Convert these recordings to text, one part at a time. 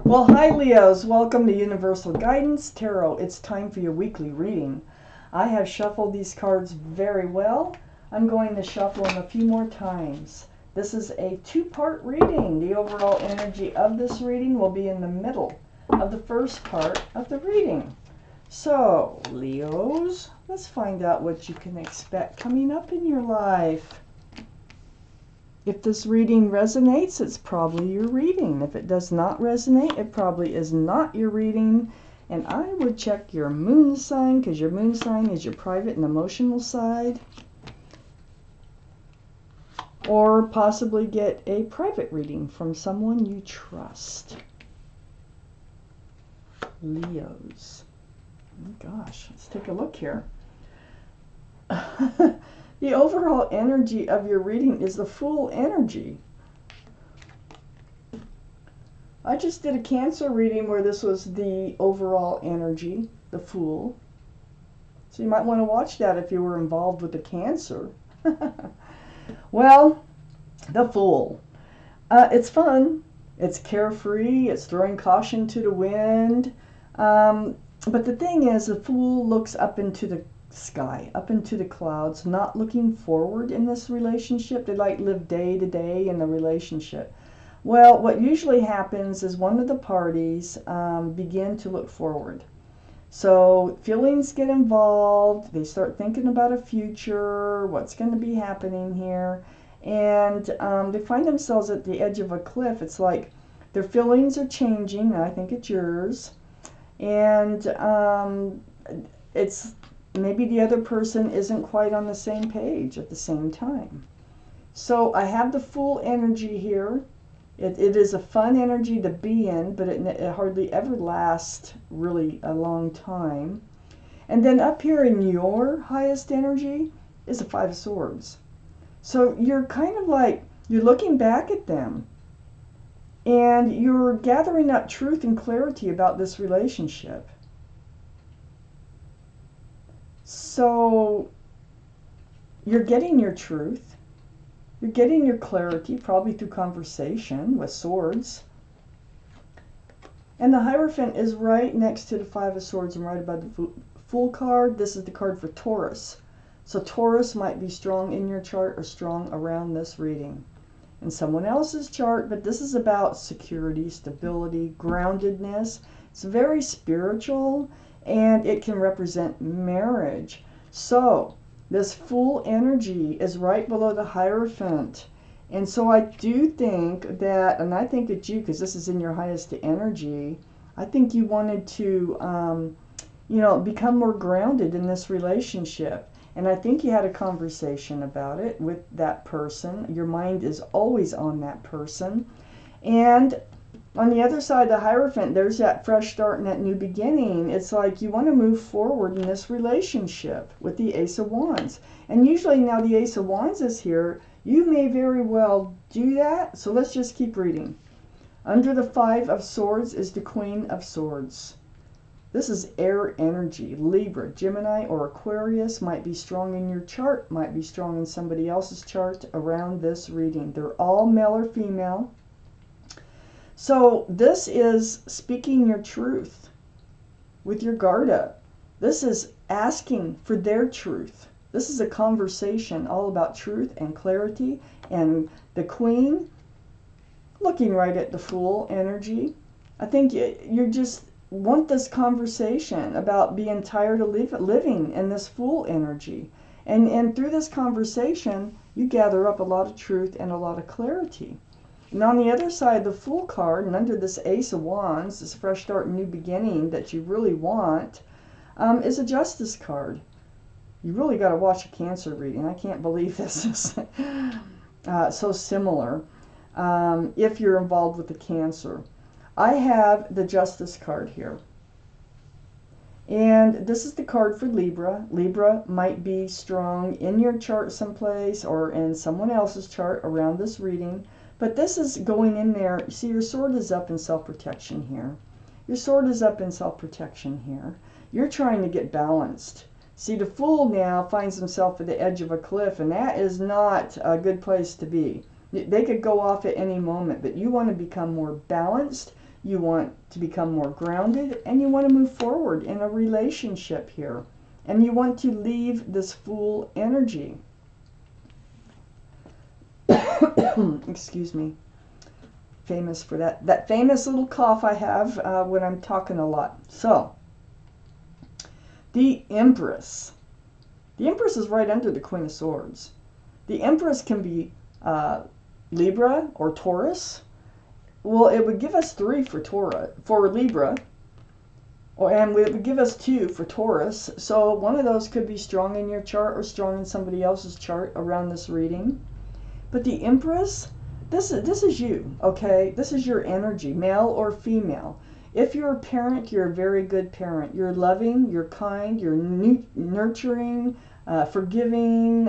Well, hi Leos, welcome to Universal Guidance Tarot. It's time for your weekly reading. I have shuffled these cards very well. I'm going to shuffle them a few more times. This is a two-part reading. The overall energy of this reading will be in the middle of the first part of the reading. So, Leos, let's find out what you can expect coming up in your life. If this reading resonates, it's probably your reading. If it does not resonate, it probably is not your reading. And I would check your moon sign, because your moon sign is your private and emotional side. Or possibly get a private reading from someone you trust. Leos. Oh gosh, let's take a look here. The overall energy of your reading is the Fool energy. I just did a Cancer reading where this was the overall energy, the Fool. So you might want to watch that if you were involved with the Cancer. Well, the Fool. It's fun. It's carefree. It's throwing caution to the wind. But the thing is, the Fool looks up into the sky, up into the clouds, not looking forward in this relationship. They like live day to day in the relationship. Well, what usually happens is one of the parties begin to look forward. So feelings get involved. They start thinking about a future, what's going to be happening here. And they find themselves at the edge of a cliff. It's like their feelings are changing. I think it's yours. And it's maybe the other person isn't quite on the same page at the same time. So I have the Fool energy here. It is a fun energy to be in, but it hardly ever lasts really a long time. And then up here in your highest energy is the Five of Swords. So you're kind of like, you're looking back at them and you're gathering up truth and clarity about this relationship. So you're getting your truth, you're getting your clarity, probably through conversation with swords. And the Hierophant is right next to the Five of Swords and right above the Fool card. This is the card for Taurus. So Taurus might be strong in your chart or strong around this reading. In someone else's chart, but this is about security, stability, groundedness. It's very spiritual. And it can represent marriage. So this Fool energy is right below the Hierophant. And so I do think that, and I think it's you, because this is in your highest energy, I think you wanted to, become more grounded in this relationship. And I think you had a conversation about it with that person. Your mind is always on that person. And on the other side, the Hierophant, there's that fresh start and that new beginning. It's like you want to move forward in this relationship with the Ace of Wands. And usually now the Ace of Wands is here. You may very well do that. So let's just keep reading. Under the Five of Swords is the Queen of Swords. This is air energy. Libra, Gemini, or Aquarius might be strong in your chart, might be strong in somebody else's chart around this reading. They're all male or female. So this is speaking your truth with your guard up. This is asking for their truth. This is a conversation all about truth and clarity. And the Queen, looking right at the Fool energy. I think you just want this conversation about being tired of living in this Fool energy. And through this conversation, you gather up a lot of truth and a lot of clarity. And on the other side, the Fool card, and under this Ace of Wands, this fresh start and new beginning that you really want, is a Justice card. You really got to watch a Cancer reading. I can't believe this is so similar if you're involved with the Cancer. I have the Justice card here. And this is the card for Libra. Libra might be strong in your chart someplace or in someone else's chart around this reading. But this is going in there. See, your sword is up in self-protection here. Your sword is up in self-protection here. You're trying to get balanced. See, the Fool now finds himself at the edge of a cliff, and that is not a good place to be. They could go off at any moment, but you want to become more balanced. You want to become more grounded, and you want to move forward in a relationship here. And you want to leave this Fool energy. Excuse me. Famous for that famous little cough I have when I'm talking a lot. So, the Empress. The Empress is right under the Queen of Swords. The Empress can be Libra or Taurus. Well, it would give us 3 for Libra, and it would give us 2 for Taurus. So one of those could be strong in your chart or strong in somebody else's chart around this reading. But the Empress, this is you, okay? This is your energy, male or female. If you're a parent, you're a very good parent. You're loving, you're kind, you're nurturing, forgiving,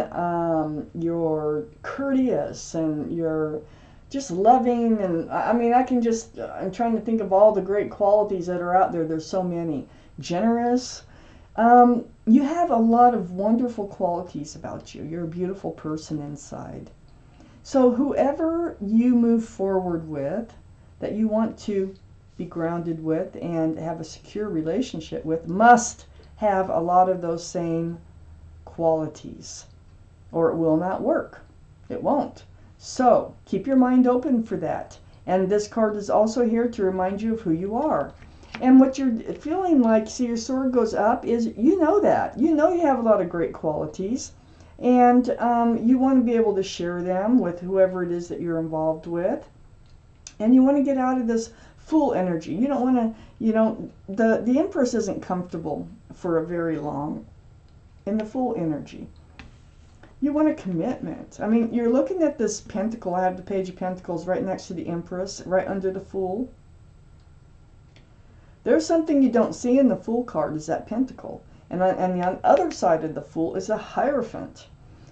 you're courteous, and you're just loving. And I mean, I'm trying to think of all the great qualities that are out there. There's so many. Generous. You have a lot of wonderful qualities about you. You're a beautiful person inside. So whoever you move forward with, that you want to be grounded with and have a secure relationship with, must have a lot of those same qualities, or it will not work. It won't. So keep your mind open for that. And this card is also here to remind you of who you are. And what you're feeling like, see, your sword goes up, is you know that. You know you have a lot of great qualities. And you want to be able to share them with whoever it is that you're involved with. And you want to get out of this Fool energy. You don't want to, the Empress isn't comfortable for a very long in the Fool energy. You want a commitment. I mean, you're looking at this Pentacle. I have the Page of Pentacles right next to the Empress, right under the Fool. There's something you don't see in the Fool card, is that Pentacle. And on the other side of the Fool is a Hierophant.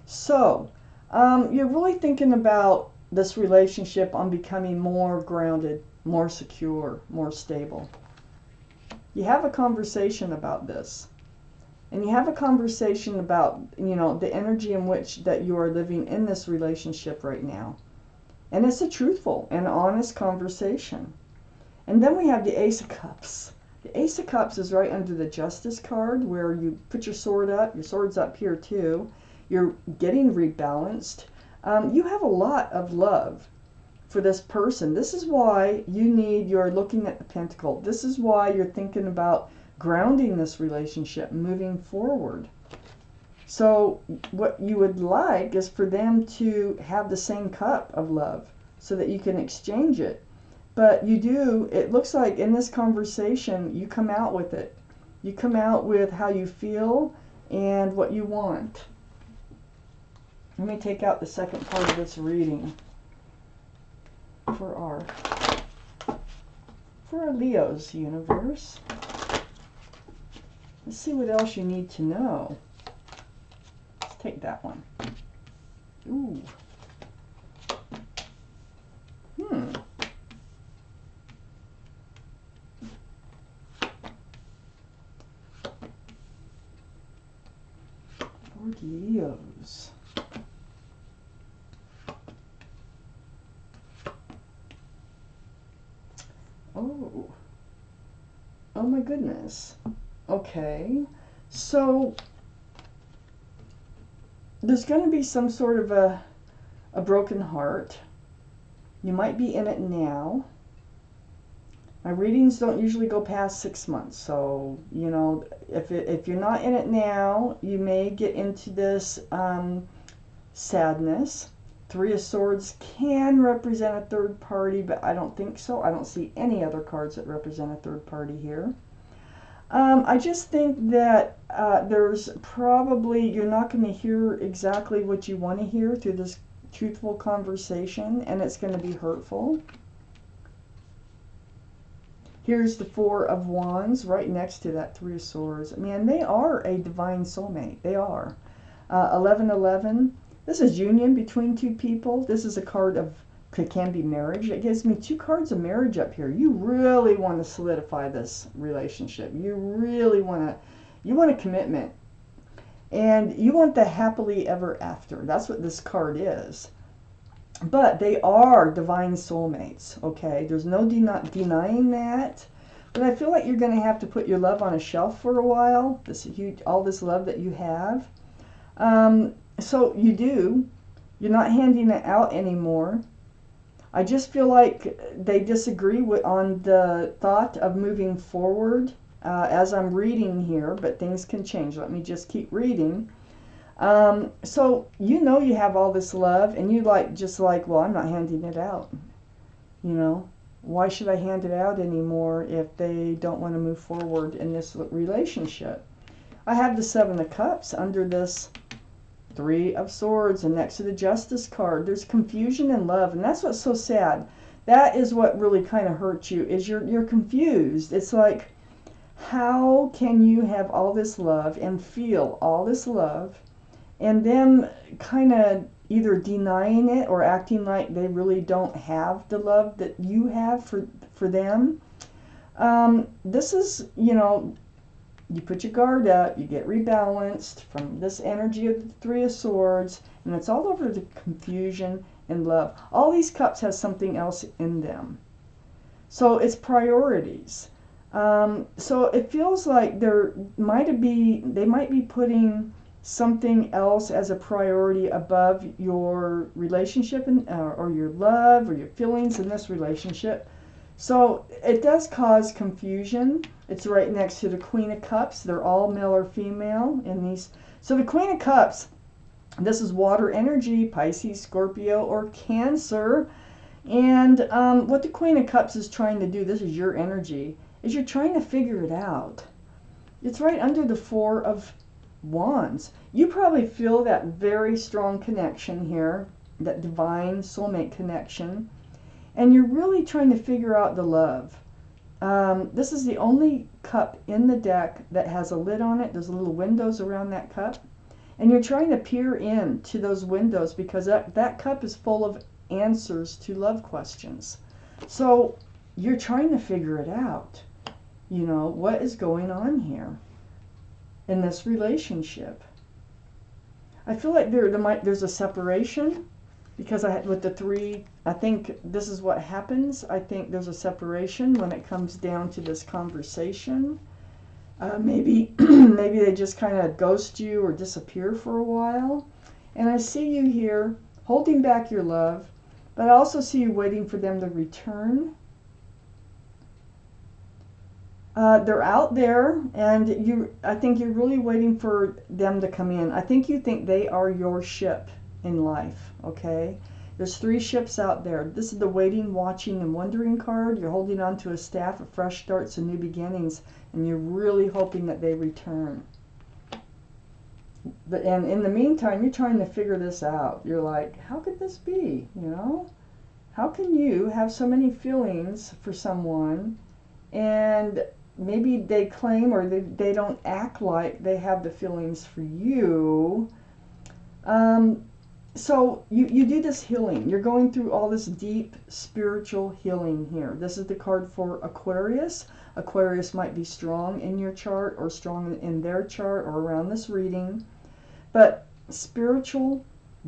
So, you're really thinking about this relationship on becoming more grounded, more secure, more stable. You have a conversation about this. And you have a conversation about, the energy in which that you are living in this relationship right now. And it's a truthful and honest conversation. And then we have the Ace of Cups. The Ace of Cups is right under the Justice card, where you put your sword up. Your sword's up here too. You're getting rebalanced. You have a lot of love for this person. This is why you're looking at the Pentacle. This is why you're thinking about grounding this relationship, moving forward. So what you would like is for them to have the same cup of love so that you can exchange it. But it looks like in this conversation, you come out with it. You come out with how you feel and what you want. Let me take out the second part of this reading for our Leo's universe. Let's see what else you need to know. Let's take that one. Ooh. For Leos. Oh my goodness. Okay, so there's going to be some sort of a broken heart. You might be in it now. My readings don't usually go past 6 months, so if you're not in it now, you may get into this sadness. 3 of Swords can represent a third party, but I don't think so. I don't see any other cards that represent a third party here. I just think that there's probably, you're not going to hear exactly what you want to hear through this truthful conversation, and it's going to be hurtful. Here's the 4 of Wands right next to that 3 of Swords. Man, they are a divine soulmate. They are. 1111. This is union between 2 people. This is a card of, can be marriage. It gives me 2 cards of marriage up here. You really want to solidify this relationship. You really want a commitment. And you want the happily ever after. That's what this card is. But they are divine soulmates, okay? There's no denying that. But I feel like you're going to have to put your love on a shelf for a while. This huge, all this love that you have. So you're not handing it out anymore. I just feel like they disagree on the thought of moving forward as I'm reading here, but things can change. Let me just keep reading. So you have all this love, and you just like, well, I'm not handing it out. Why should I hand it out anymore if they don't want to move forward in this relationship? I have the Seven of Cups under this Three of Swords, and next to the Justice card, there's confusion and love, and that's what's so sad. That is what really kind of hurts you, is you're confused. It's like, how can you have all this love and feel all this love, and then kind of either denying it or acting like they really don't have the love that you have for them? This is, you put your guard up, you get rebalanced from this energy of the Three of Swords, and it's all over the confusion and love. All these cups have something else in them. So it's priorities. So it feels like they might be putting something else as a priority above your relationship or your love or your feelings in this relationship. So it does cause confusion. It's right next to the Queen of Cups. They're all male or female in these. So the Queen of Cups, this is water energy, Pisces, Scorpio, or Cancer. And what the Queen of Cups is trying to do, this is your energy, is you're trying to figure it out. It's right under the Four of Wands. You probably feel that very strong connection here, that divine soulmate connection. And you're really trying to figure out the love. This is the only cup in the deck that has a lid on it. There's little windows around that cup. And you're trying to peer into those windows because that cup is full of answers to love questions. So you're trying to figure it out. What is going on here in this relationship? I feel like there's a separation. Because with the three, I think this is what happens. I think there's a separation when it comes down to this conversation. Maybe they just kind of ghost you or disappear for a while. And I see you here holding back your love, but I also see you waiting for them to return. They're out there, and I think you're really waiting for them to come in. I think you think they are your ship in life, okay? There's three ships out there. This is the waiting, watching, and wondering card. You're holding on to a staff of fresh starts and new beginnings, and you're really hoping that they return. And in the meantime, you're trying to figure this out. You're like, how could this be? How can you have so many feelings for someone, and maybe they claim or they don't act like they have the feelings for you? So you do this healing. You're going through all this deep spiritual healing here. This is the card for Aquarius. Aquarius might be strong in your chart or strong in their chart or around this reading. But spiritual,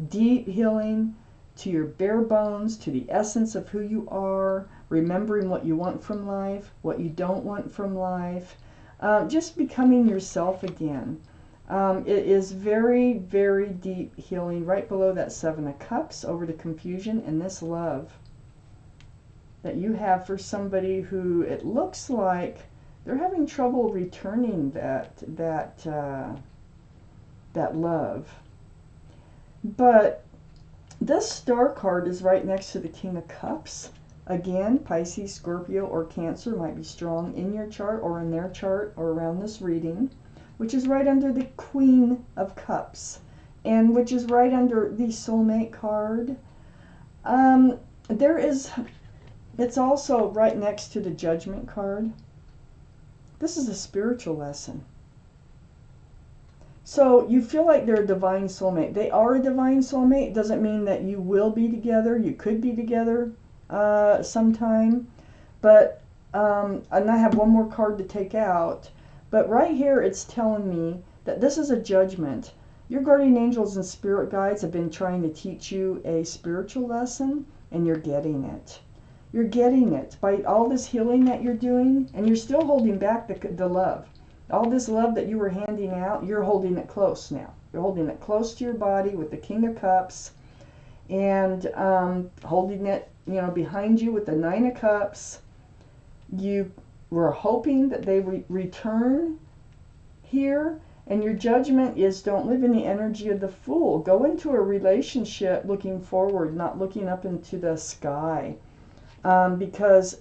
deep healing to your bare bones, to the essence of who you are, remembering what you want from life, what you don't want from life, just becoming yourself again. It is very, very deep healing right below that Seven of Cups over the confusion and this love that you have for somebody who it looks like they're having trouble returning that love. But this Star card is right next to the King of Cups. Again, Pisces, Scorpio, or Cancer might be strong in your chart or in their chart or around this reading, which is right under the Queen of Cups, and which is right under the Soulmate card. It's also right next to the Judgment card. This is a spiritual lesson. So you feel like they're a divine soulmate. They are a divine soulmate. It doesn't mean that you will be together. You could be together sometime. But, and I have one more card to take out. But right here, it's telling me that this is a judgment. Your guardian angels and spirit guides have been trying to teach you a spiritual lesson, and you're getting it. You're getting it by all this healing that you're doing, and you're still holding back the love. All this love that you were handing out, you're holding it close now. You're holding it close to your body with the King of Cups, and holding it, behind you with the Nine of Cups. You were hoping that they return here, and your judgment is don't live in the energy of the Fool. Go into a relationship looking forward, not looking up into the sky, because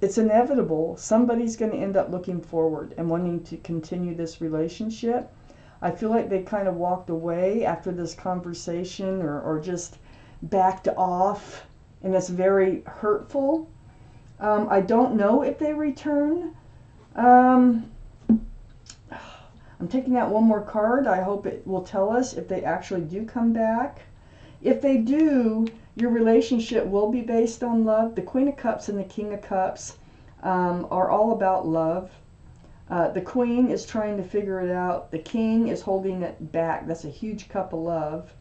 it's inevitable. Somebody's going to end up looking forward and wanting to continue this relationship. I feel like they kind of walked away after this conversation, or just backed off, and it's very hurtful. I don't know if they return. I'm taking out one more card. I hope it will tell us if they actually do come back. If they do, your relationship will be based on love. The Queen of Cups and the King of Cups are all about love. The Queen is trying to figure it out. The King is holding it back. That's a huge cup of love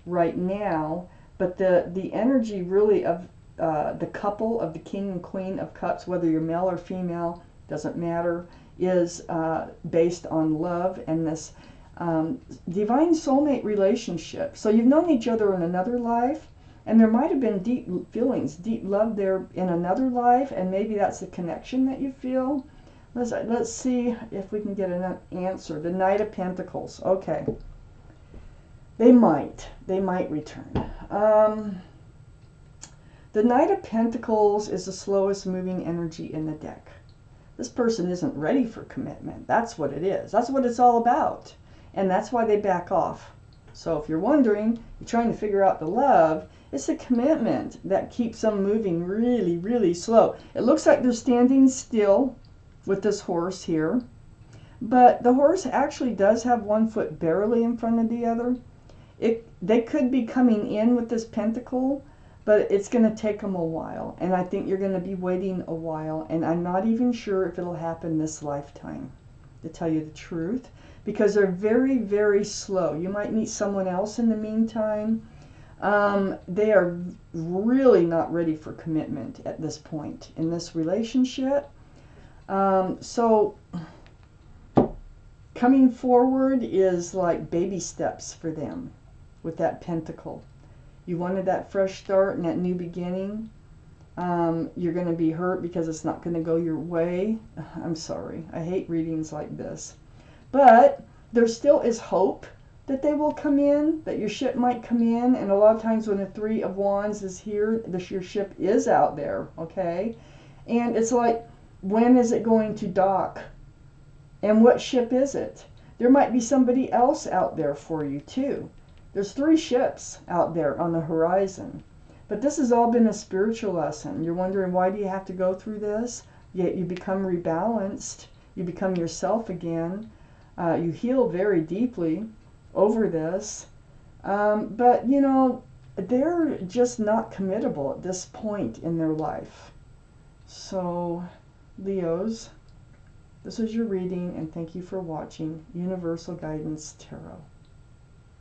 right now. But the energy really of the couple of the King and Queen of Cups, whether you're male or female, doesn't matter, is based on love and this divine soulmate relationship. So you've known each other in another life, and there might have been deep feelings, deep love there in another life, and maybe that's the connection that you feel. Let's see if we can get an answer. The Knight of Pentacles. Okay. They might return. The Knight of Pentacles is the slowest moving energy in the deck. This person isn't ready for commitment. That's what it is. That's what it's all about. And that's why they back off. So if you're wondering, you're trying to figure out the love, it's the commitment that keeps them moving really, really slow. It looks like they're standing still with this horse here. But the horse actually does have one foot barely in front of the other. They could be coming in with this pentacle, but it's going to take them a while. And I think you're going to be waiting a while. And I'm not even sure if it'll happen this lifetime, to tell you the truth. Because they're very, very slow. You might meet someone else in the meantime. They are really not ready for commitment at this point in this relationship. So coming forward is like baby steps for them with that pentacle. You wanted that fresh start and that new beginning. You're going to be hurt because it's not going to go your way. I'm sorry. I hate readings like this. But there still is hope that they will come in, that your ship might come in. And a lot of times when the Three of Wands is here, your ship is out there, okay? And it's like, when is it going to dock? And what ship is it? There might be somebody else out there for you too. There's 3 ships out there on the horizon. But this has all been a spiritual lesson. You're wondering, why do you have to go through this? Yet you become rebalanced. You become yourself again. You heal very deeply over this. But, they're just not committable at this point in their life. So, Leos, this is your reading, and thank you for watching Universal Guidance Tarot.